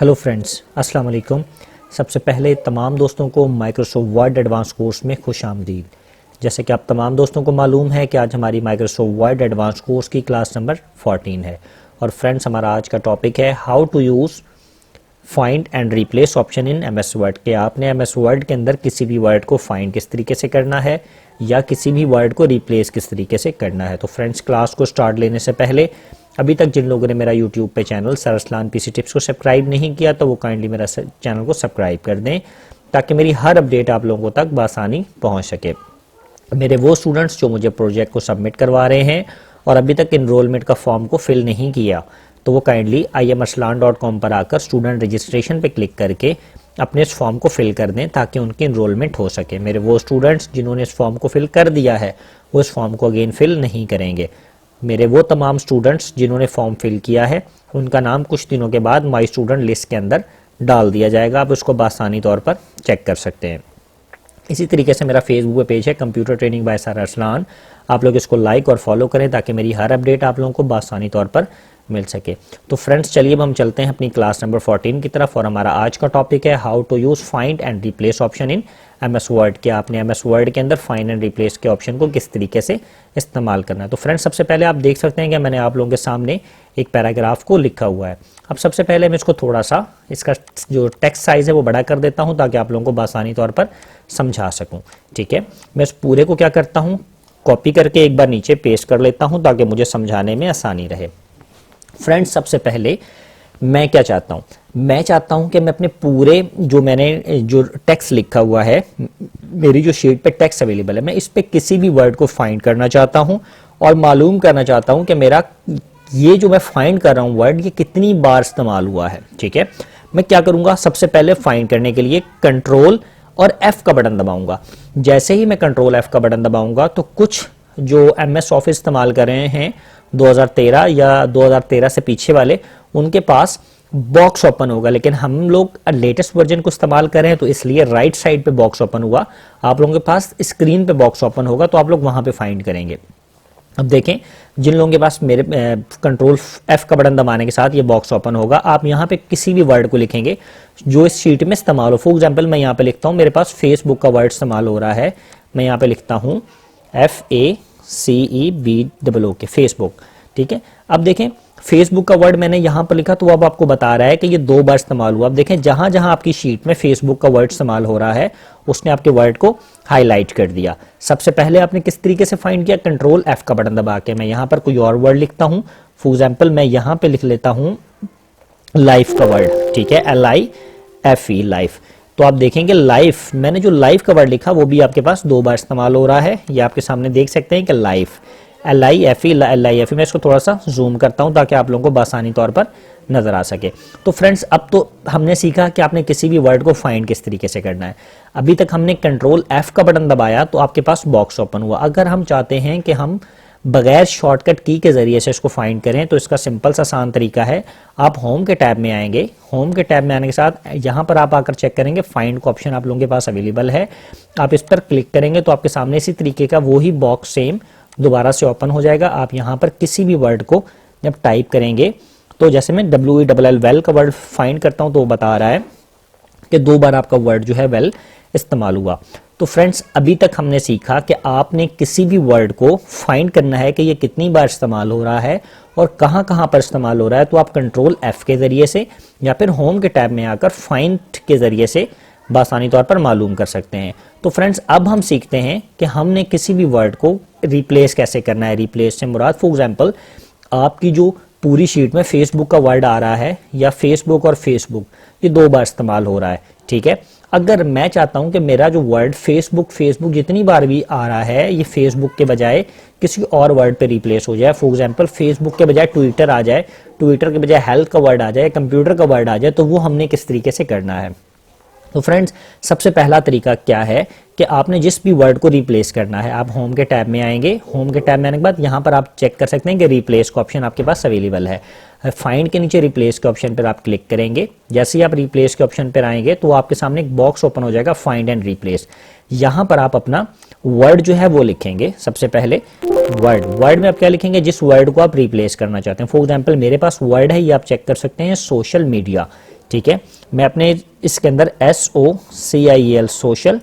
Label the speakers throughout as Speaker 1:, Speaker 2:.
Speaker 1: Hello friends, अस्सलाम वालेकुम। सबसे पहले तमाम दोस्तों को माइक्रोसॉफ्ट वर्ड एडवांस कोर्स में खुश आमदीद। जैसे कि आप तमाम दोस्तों को मालूम है कि आज हमारी माइक्रोसॉफ्ट वर्ड एडवांस कोर्स की क्लास नंबर 14 है। और फ्रेंड्स, हमारा आज का टॉपिक है how to use find and replace option in MS Word. के आपने एमएस वर्ड के अंदर किसी भी वर्ड को फाइंड किस तरीके से करना है या किसी भी वर्ड को रिप्लेस किस तरीके से करना है। तो फ्रेंड्स, क्लास को स्टार्ट लेने से पहले अभी तक जिन लोगों ने मेरा यूट्यूब पे channel sir Arsalan PC tips को सब्सक्राइब नहीं किया तो वो काइंडली मेरा चैनल को सब्सक्राइब कर दें ताकि मेरी हर अपडेट आप लोगों तक बआसानी पहुंच सके। मेरे वो स्टूडेंट्स जो मुझे प्रोजेक्ट को सबमिट करवा रहे हैं और अभी तक इनरोलमेंट का फॉर्म को फिल नहीं किया तो वो काइंडली IAMarslan.com पर आकर स्टूडेंट रजिस्ट्रेशन पे क्लिक करके अपने इस फॉर्म को फिल कर दें ताकि उनकी इनरोलमेंट हो सके। मेरे वो स्टूडेंट्स जिन्होंने इस फॉर्म को फिल कर दिया है वो इस फॉर्म को अगेन फिल नहीं करेंगे। मेरे वो तमाम स्टूडेंट्स जिन्होंने फॉर्म फिल किया है उनका नाम कुछ दिनों के बाद माई स्टूडेंट लिस्ट के अंदर डाल दिया जाएगा। आप उसको बआसानी तौर पर चेक कर सकते हैं। इसी तरीके से मेरा फेसबुक पे पेज है computer training bye sir Arsalan. आप लोग इसको लाइक और फॉलो करें ताकि मेरी हर अपडेट आप लोगों को बआसानी तौर पर मिल सके। तो फ्रेंड्स, चलिए अब हम चलते हैं अपनी क्लास नंबर 14 की तरफ। और हमारा आज का टॉपिक है how to use find and replace option in MS Word. के आपने एमएस वर्ड के अंदर फाइंड एंड रिप्लेस के ऑप्शन को किस तरीके से इस्तेमाल करना है। तो फ्रेंड्स, सबसे पहले आप देख सकते हैं कि मैंने आप लोगों के सामने एक पैराग्राफ को लिखा हुआ है। अब सबसे पहले मैं इसको थोड़ा सा इसका जो टेक्स्ट साइज है वो बड़ा कर देता हूँ ताकि आप लोगों को बआसानी तौर पर समझा सकूँ। ठीक है, मैं इस पूरे को क्या करता हूँ, कॉपी करके एक बार नीचे पेस्ट कर लेता हूँ ताकि मुझे समझाने में आसानी रहे। फ्रेंड्स, सबसे पहले मैं क्या चाहता हूं, मैं चाहता हूं कि मैं अपने पूरे जो टेक्स्ट लिखा हुआ है, मेरी जो शीट पे टेक्स्ट अवेलेबल है, मैं इस पे किसी भी वर्ड को फाइंड करना चाहता हूं और मालूम करना चाहता हूं कि मेरा ये जो मैं फाइंड कर रहा हूं वर्ड ये कितनी बार इस्तेमाल हुआ है। ठीक है, मैं क्या करूंगा, सबसे पहले फाइंड करने के लिए कंट्रोल और F का बटन दबाऊंगा। जैसे ही मैं कंट्रोल F का बटन दबाऊंगा तो कुछ जो MS ऑफिस इस्तेमाल कर रहे हैं 2013 या 2013 से पीछे वाले, उनके पास बॉक्स ओपन होगा, लेकिन हम लोग लेटेस्ट वर्जन को इस्तेमाल कर रहे हैं तो इसलिए राइट साइड पे बॉक्स ओपन हुआ। आप लोगों के पास स्क्रीन पे बॉक्स ओपन होगा तो आप लोग वहां पे फाइंड करेंगे। अब देखें, जिन लोगों के पास मेरे कंट्रोल F का बटन दबाने के साथ ये बॉक्स ओपन होगा, आप यहाँ पे किसी भी वर्ड को लिखेंगे जो इस शीट में इस्तेमाल हो। फॉर एग्जाम्पल, मैं यहाँ पे लिखता हूँ, मेरे पास फेसबुक का वर्ड इस्तेमाल हो रहा है, मैं यहाँ पे लिखता हूँ FACEBOOK फेसबुक। ठीक है, अब देखें फेसबुक का वर्ड मैंने यहां पर लिखा तो अब आपको बता रहा है कि ये 2 बार इस्तेमाल हुआ। अब देखें, जहां जहां आपकी शीट में फेसबुक का वर्ड इस्तेमाल हो रहा है उसने आपके वर्ड को हाईलाइट कर दिया। सबसे पहले आपने किस तरीके से फाइंड किया, कंट्रोल F का बटन दबा के। मैं यहां पर कोई और वर्ड लिखता हूं, फॉर एग्जाम्पल मैं यहां पर लिख लेता हूं लाइफ का वर्ड। ठीक है, LIFE लाइफ। तो आप देखेंगे लाइफ, मैंने जो लाइफ का वर्ड लिखा वो भी आपके पास 2 बार इस्तेमाल हो रहा है। ये आपके सामने देख सकते हैं कि लाइफ, LIFE। मैं इसको थोड़ा सा जूम करता हूं ताकि आप लोगों को बआसानी तौर पर नजर आ सके। तो फ्रेंड्स, अब तो हमने सीखा कि आपने किसी भी वर्ड को फाइंड किस तरीके से करना है। अभी तक हमने कंट्रोल F का बटन दबाया तो आपके पास बॉक्स ओपन हुआ। अगर हम चाहते हैं कि हम बगैर शॉर्टकट की के जरिए से इसको फाइंड करें तो इसका सिंपल सा आसान तरीका है, आप होम के टैब में आएंगे। होम के टैब में आने के साथ यहाँ पर आप आकर चेक करेंगे, फाइंड का ऑप्शन आप लोगों के पास अवेलेबल है। आप इस पर क्लिक करेंगे तो आपके सामने इसी तरीके का वही बॉक्स सेम दोबारा से ओपन हो जाएगा। आप यहाँ पर किसी भी वर्ड को जब टाइप करेंगे तो जैसे मैं WELL वेल का वर्ड फाइंड करता हूँ तो वो बता रहा है कि 2 बार आपका वर्ड जो है वेल इस्तेमाल हुआ। तो फ्रेंड्स, अभी तक हमने सीखा कि आपने किसी भी वर्ड को फाइंड करना है कि ये कितनी बार इस्तेमाल हो रहा है और कहां कहां पर इस्तेमाल हो रहा है। तो आप कंट्रोल F के जरिए से या फिर होम के टैब में आकर फाइंड के जरिए से बआसानी तौर पर मालूम कर सकते हैं। तो फ्रेंड्स, अब हम सीखते हैं कि हमने किसी भी वर्ड को रिप्लेस कैसे करना है। रिप्लेस से मुराद, फॉर एग्जाम्पल, आपकी जो पूरी शीट में फेसबुक का वर्ड आ रहा है या फेसबुक और फेसबुक ये 2 बार इस्तेमाल हो रहा है। ठीक है, अगर मैं चाहता हूं कि मेरा जो वर्ड फेसबुक जितनी बार भी आ रहा है ये फेसबुक के बजाय किसी और वर्ड पे रिप्लेस हो जाए, फॉर एग्जांपल फेसबुक के बजाय ट्विटर आ जाए, ट्विटर के बजाय हेल्थ का वर्ड आ जाए, कंप्यूटर का वर्ड आ जाए, तो वो हमने किस तरीके से करना है। तो फ्रेंड्स, सबसे पहला तरीका क्या है कि आपने जिस भी वर्ड को रिप्लेस करना है, आप होम के टैब में आएंगे। होम के टैब में आने के बाद यहाँ पर आप चेक कर सकते हैं कि रिप्लेस का ऑप्शन आपके पास अवेलेबल है। फाइंड के नीचे रिप्लेस के ऑप्शन पर आप क्लिक करेंगे। जैसे ही आप रिप्लेस के ऑप्शन पर आएंगे तो आपके सामने एक बॉक्स ओपन हो जाएगा, फाइंड एंड रिप्लेस। यहाँ पर आप अपना वर्ड जो है वो लिखेंगे। सबसे पहले वर्ड में आप क्या लिखेंगे, जिस वर्ड को आप रिप्लेस करना चाहते हैं। फॉर एग्जाम्पल, मेरे पास वर्ड है, ये आप चेक कर सकते हैं, सोशल मीडिया। ठीक है। मैं अपने इसके अंदर SOCIAL social,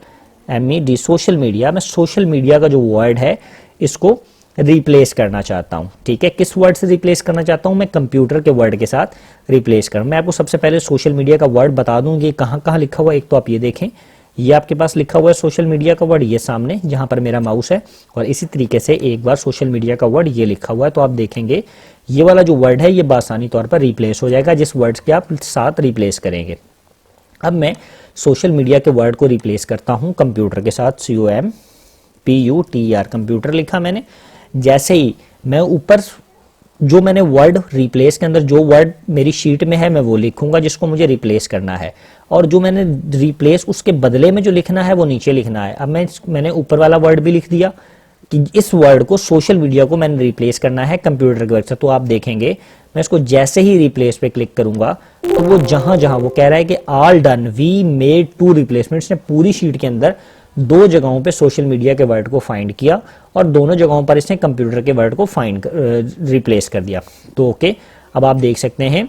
Speaker 1: MED social media, मैं सोशल मीडिया का जो वर्ड है इसको रिप्लेस करना चाहता हूं। ठीक है, किस वर्ड से रिप्लेस करना चाहता हूं? मैं कंप्यूटर के वर्ड के साथ रिप्लेस करूं। मैं आपको सबसे पहले सोशल मीडिया का वर्ड बता दूं कि कहां कहां लिखा हुआ है। एक तो आप ये देखें, ये आपके पास लिखा हुआ है सोशल मीडिया का वर्ड, ये सामने जहां पर मेरा माउस है, और इसी तरीके से एक बार सोशल मीडिया का वर्ड ये लिखा हुआ है। तो आप देखेंगे ये वाला जो वर्ड है ये बासानी तौर पर रिप्लेस हो जाएगा जिस वर्ड के आप साथ रिप्लेस करेंगे। अब मैं सोशल मीडिया के वर्ड को रिप्लेस करता हूं कंप्यूटर के साथ, COMPUTER, कंप्यूटर लिखा मैंने। जैसे ही मैं ऊपर जो मैंने वर्ड रिप्लेस के अंदर जो वर्ड मेरी शीट में है मैं वो लिखूंगा जिसको मुझे रिप्लेस करना है, और जो मैंने रिप्लेस उसके बदले में जो लिखना है वो नीचे लिखना है। अब मैंने ऊपर वाला वर्ड भी लिख दिया कि इस वर्ड को, सोशल मीडिया को मैंने रिप्लेस करना है कंप्यूटर के वर्ड से। तो आप देखेंगे मैं इसको जैसे ही रिप्लेस पे क्लिक करूंगा तो वो जहां जहां वो कह रहा है कि all done, we made 2 replacements, ने पूरी शीट के अंदर 2 जगहों पे सोशल मीडिया के वर्ड को फाइंड किया और दोनों जगहों पर इसने कंप्यूटर के वर्ड को रिप्लेस कर दिया। तो ओके, अब आप देख सकते हैं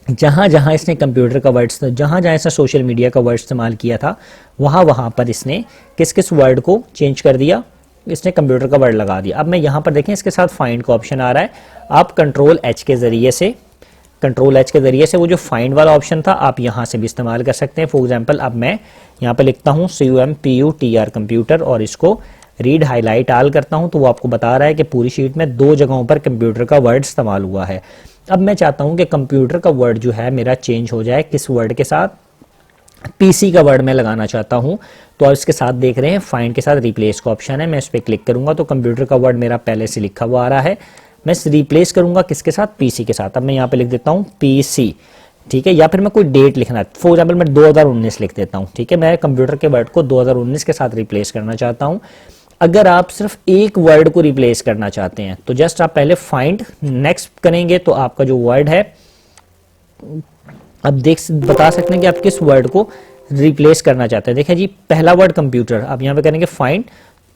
Speaker 1: जहां जहां इसने कंप्यूटर का वर्ड, जहां जहां इसने सोशल मीडिया का वर्ड इस्तेमाल किया था वहां वहां पर इसने किस किस वर्ड को चेंज कर दिया, इसने कंप्यूटर का वर्ड लगा दिया। अब मैं यहां पर देखें इसके साथ फाइंड का ऑप्शन आ रहा है। आप कंट्रोल H के जरिए से वो जो फाइंड वाला ऑप्शन था आप यहां से भी इस्तेमाल कर सकते हैं। फॉर एग्जांपल अब मैं यहां पर लिखता हूं COMPUTER कंप्यूटर और इसको रीड हाईलाइट ऑल करता हूं तो वो आपको बता रहा है कि पूरी शीट में 2 जगहों पर कंप्यूटर का वर्ड इस्तेमाल हुआ है। अब मैं चाहता हूं कि कंप्यूटर का वर्ड जो है मेरा चेंज हो जाए किस वर्ड के साथ, PC का वर्ड मैं लगाना चाहता हूं। तो आप इसके साथ देख रहे हैं फाइंड के साथ रिप्लेस का ऑप्शन है, मैं इस पर क्लिक करूंगा तो कंप्यूटर का वर्ड मेरा पहले से लिखा हुआ आ रहा है। मैं रिप्लेस करूंगा किसके साथ, PC के साथ। अब मैं यहाँ पे लिख देता हूँ PC, ठीक है, या फिर मैं कोई डेट लिखना है, फॉर एग्जाम्पल मैं 2019 लिख देता हूँ। ठीक है, मैं कंप्यूटर के वर्ड को 2019 के साथ रिप्लेस करना चाहता हूँ। अगर आप सिर्फ एक वर्ड को रिप्लेस करना चाहते हैं तो जस्ट आप पहले फाइंड नेक्स्ट करेंगे तो आपका जो वर्ड है, अब बता सकते हैं कि आप किस वर्ड को रिप्लेस करना चाहते हैं। देखिए जी, पहला वर्ड कंप्यूटर, आप यहाँ पे करेंगे फाइंड,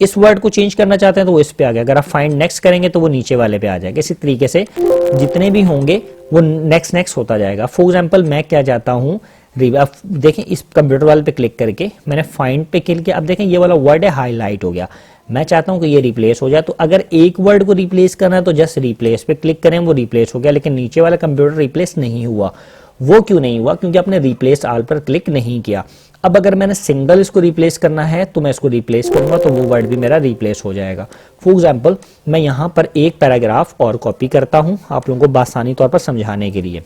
Speaker 1: इस वर्ड को चेंज करना चाहते हैं तो वो इस पे आ गया। अगर आप फाइंड नेक्स्ट करेंगे तो वो नीचे वाले पे आ जाएगा। इसी तरीके से जितने भी होंगे वो नेक्स्ट होता जाएगा। फॉर एग्जाम्पल मैं क्या चाहता हूँ, देखें इस कंप्यूटर वाले पे क्लिक करके मैंने फाइंड पे क्लिक किया, अब देखें ये वाला वर्ड है हाईलाइट हो गया। मैं चाहता हूं कि ये रिप्लेस हो जाए, तो अगर एक वर्ड को रिप्लेस करना है तो जस्ट रिप्लेस पे क्लिक करें, वो रिप्लेस हो गया। लेकिन नीचे वाला कंप्यूटर रिप्लेस नहीं हुआ। वो क्यों नहीं हुआ? क्योंकि आपने रिप्लेस ऑल पर क्लिक नहीं किया। अब अगर मैंने सिंगल इसको रिप्लेस करना है तो मैं इसको रिप्लेस करूंगा तो वो वर्ड भी मेरा रिप्लेस हो जाएगा। फॉर एग्जाम्पल मैं यहां पर एक पैराग्राफ और कॉपी करता हूं आप लोगों को बासानी तौर पर समझाने के लिए।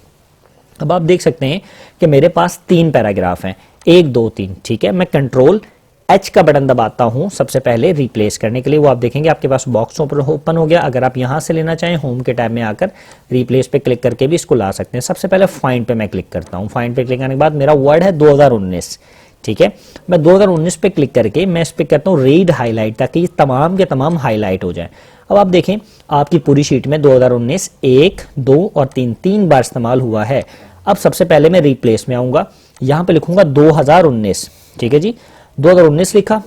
Speaker 1: अब आप देख सकते हैं कि मेरे पास 3 पैराग्राफ हैं, 1 2 3। ठीक है, मैं कंट्रोल H का बटन दबाता हूं सबसे पहले रिप्लेस करने के लिए। वो आप देखेंगे आपके पास बॉक्स ओपन हो गया। अगर आप यहां से लेना चाहें होम के टैब में आकर रिप्लेस पे क्लिक करके भी इसको ला सकते हैं। सबसे पहले फाइंड पे मैं क्लिक करता हूं। फाइंड पे क्लिक करने के बाद मेरा वर्ड है 2019। ठीक है, मैं 2019 पे क्लिक करके मैं इस पे कहता हूं रीड हाईलाइट, ताकि ये तमाम के तमाम हाईलाइट हो जाए। अब आप देखें आपकी पूरी शीट में 2019 1 2 और 3 बार इस्तेमाल हुआ है। अब सबसे पहले मैं रिप्लेस में आऊंगा, यहां पे लिखूंगा 2019। ठीक है जी, 2019 लिखा।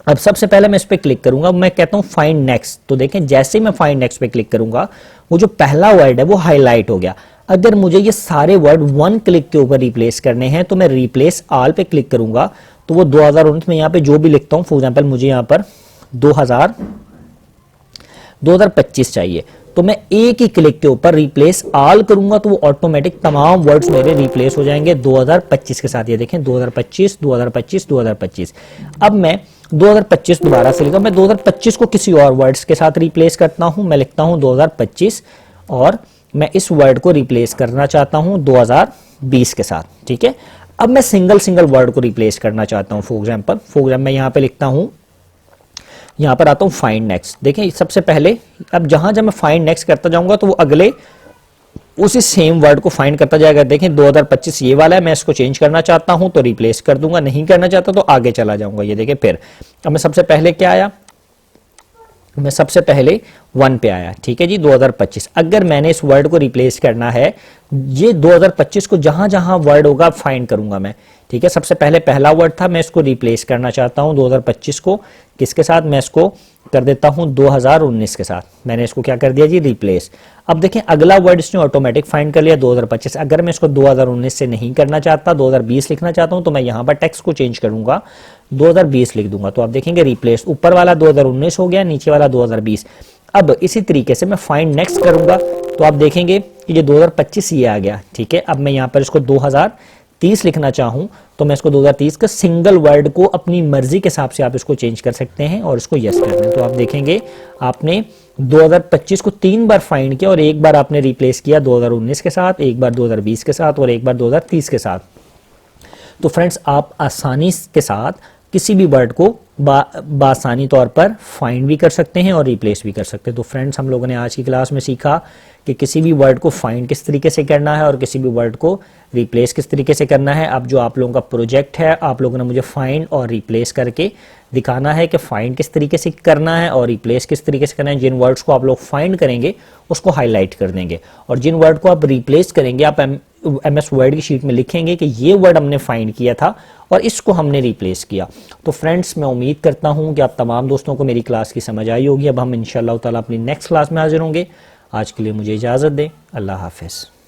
Speaker 1: अब सबसे पहले मैं इस पे क्लिक करूंगा, मैं कहता हूं फाइंड नेक्स्ट। तो देखें जैसे ही मैं फाइंड नेक्स्ट पे क्लिक करूंगा वो जो पहला वर्ड है वो हाईलाइट हो गया। अगर मुझे ये सारे वर्ड 1 क्लिक के ऊपर रिप्लेस करने हैं तो मैं रिप्लेस ऑल पे क्लिक करूंगा तो वो 2019 में यहां पे जो भी लिखता हूं, फॉर एग्जांपल मुझे यहां पर 2025 चाहिए, तो मैं एक ही क्लिक के ऊपर रिप्लेस ऑल करूंगा तो वो ऑटोमेटिक तमाम वर्ड्स मेरे रिप्लेस हो जाएंगे 2025 के साथ। ये देखें 2025 2025 2025। अब मैं 2025 दोबारा से लिखा, मैं 2025 को किसी और वर्ड्स के साथ रिप्लेस करता हूं। मैं लिखता हूं 2025 और मैं इस वर्ड को रिप्लेस करना चाहता हूं 2020 के साथ। ठीक है, अब मैं सिंगल वर्ड को रिप्लेस करना चाहता हूं। फॉर एग्जाम्पल मैं यहां पे लिखता हूं, यहां पर आता हूं फाइंड नेक्स्ट। देखें सबसे पहले अब जब मैं फाइंड नेक्स्ट करता जाऊंगा तो वो अगले उसी सेम वर्ड को फाइंड करता जाएगा। देखें 2025 ये वाला है, मैं इसको चेंज करना चाहता हूं तो रिप्लेस कर दूंगा, नहीं करना चाहता तो आगे चला जाऊंगा। ये देखें फिर अब मैं सबसे पहले क्या आया मैं सबसे पहले 1 पे आया, ठीक है जी, 2025। अगर मैंने इस वर्ड को रिप्लेस करना है, ये 2025 को जहां जहां वर्ड होगा फाइंड करूंगा मैं, ठीक है। सबसे पहले पहला वर्ड था, मैं इसको रिप्लेस करना चाहता हूं 2025 को किसके साथ, मैं इसको कर देता हूं 2019 के साथ। मैंने इसको क्या कर दिया जी, रिप्लेस। अब देखें अगला वर्ड इसने ऑटोमेटिक फाइंड कर लिया 2025। अगर मैं इसको 2019 से नहीं करना चाहता, 2020 लिखना चाहता हूं, तो मैं यहां पर टेक्स्ट को चेंज करूंगा, 2020 लिख दूंगा। तो आप देखेंगे रिप्लेस, ऊपर वाला 2019 हो गया, नीचे वाला 2020। अब इसी तरीके से मैं फाइंड नेक्स्ट करूंगा, तो आप देखेंगे कि ये 2025 ये आ गया, ठीक है। अब मैं यहां पर इसको 2030 लिखना चाहूं, तो मैं इसको 2030 का सिंगल वर्ड को अपनी मर्जी के हिसाब से आप इसको चेंज कर सकते हैं और इसको यस कर दें। तो आप देखेंगे आपने 2025 को 3 बार फाइंड किया और एक बार आपने रिप्लेस किया 2019 के साथ, एक बार 2020 के साथ और एक बार 2030 के साथ। तो फ्रेंड्स आप आसानी के साथ किसी भी वर्ड को बासानी तौर पर फाइंड भी कर सकते हैं और रिप्लेस भी कर सकते हैं। तो फ्रेंड्स हम लोगों ने आज की क्लास में सीखा कि किसी भी वर्ड को फाइंड किस तरीके से करना है और किसी भी वर्ड को रिप्लेस किस तरीके से करना है। अब जो आप लोगों का प्रोजेक्ट है, आप लोगों ने मुझे फाइंड और रिप्लेस करके दिखाना है कि फाइंड किस तरीके से करना है और रिप्लेस किस तरीके से करना है। जिन वर्ड्स को आप लोग फाइंड करेंगे उसको हाईलाइट कर देंगे और जिन वर्ड को आप रिप्लेस करेंगे आप MS वर्ड की शीट में लिखेंगे कि ये वर्ड हमने फाइंड किया था और इसको हमने रिप्लेस किया। तो फ्रेंड्स मैं उम्मीद करता हूं कि आप तमाम दोस्तों को मेरी क्लास की समझ आई होगी। अब हम इंशाअल्लाह ताला अपनी नेक्स्ट क्लास में हाजिर होंगे। आज के लिए मुझे इजाज़त दें। अल्लाह हाफ़िज़।